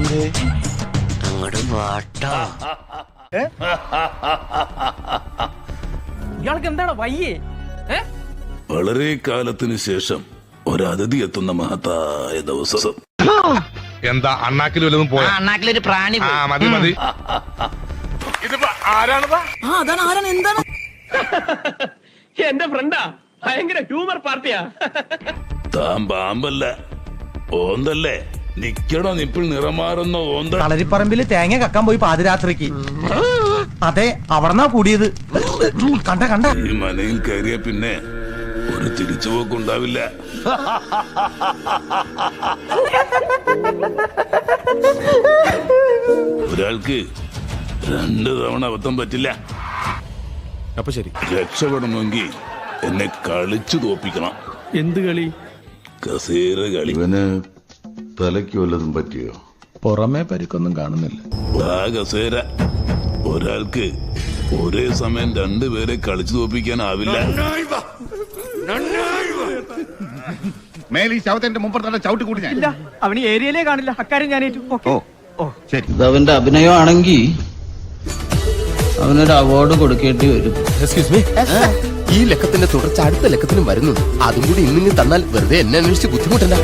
അങ്ങോട്ട് വാട്ടോ. ഇയാൾക്ക് എന്താണ് വയ്യേ? വളരെ കാലത്തിന് ശേഷം ഒരതിഥി എത്തുന്ന മഹത്തായ ദിവസം. എന്താ അണ്ണാക്കിൽ വല്ലതും പോയാ? അണ്ണാക്കിലൊരു പ്രാണി ആ മതി മതി. ഇതിപ്പോ ആരാണതാ? എന്താണ്? എന്റെ ഫ്രണ്ടാ, ഭയങ്കര ഹ്യൂമർ പാർട്ടിയാ. താൻ പാമ്പല്ല, ഓന്തല്ലേ? നിക്കണോ നിപ്പിൾ നിറമാറുന്ന ഓന്ത. കളരിപ്പറമ്പില് തേങ്ങ കക്കാൻ പോയി പാതിരാത്രിക്ക്. അതെ, അവിടെന്നാ കൂടിയത്. കണ്ട കണ്ട ഈ മനയിൽ കയറിയ പിന്നെ ഒരു തിരിച്ചുപോക്കുണ്ടാവില്ല. ഒരാൾക്ക് 2 തവണ അബദ്ധം പറ്റില്ല. അപ്പൊ ശരി, രക്ഷപ്പെടണമെങ്കിൽ എന്നെ കളിച്ചു തോപ്പിക്കണം. എന്ത് കളി? കസേര കളി. ഇവന് തലയ്ക്ക് വല്ലതും പറ്റിയോ? പുറമേ പരിക്കൊന്നും കാണുന്നില്ല. ആ കസേര ഒരാൾക്ക് ഒരേ സമയം 2 പേരെ കളിച്ചു തോപ്പിക്കാനാവില്ല. മേൽ ഈ ശവത്തിന്റെ മുമ്പ് തന്നെ ചവിട്ടി കൂടി ഞാൻ. ഇല്ല, അവന് ഏരിയയിലേ കാണില്ല. അക്കാര്യം ഞാൻ ഏറ്റു. ശരി. അവന്റെ അഭിനയമാണെങ്കിൽ അവനൊരു അവാർഡ് കൊടുക്കേണ്ടി വരും. എക്സ്ക്യൂസ് മീ, ഈ ലക്കത്തിന്റെ തുടർച്ച അടുത്ത ലക്കത്തിനും വരുന്നുണ്ട്. അതും കൂടി ഇന്നിങ്ങ് തന്നാൽ വെറുതെ എന്നെ അന്വേഷിച്ച് ബുദ്ധിമുട്ടണ്ട.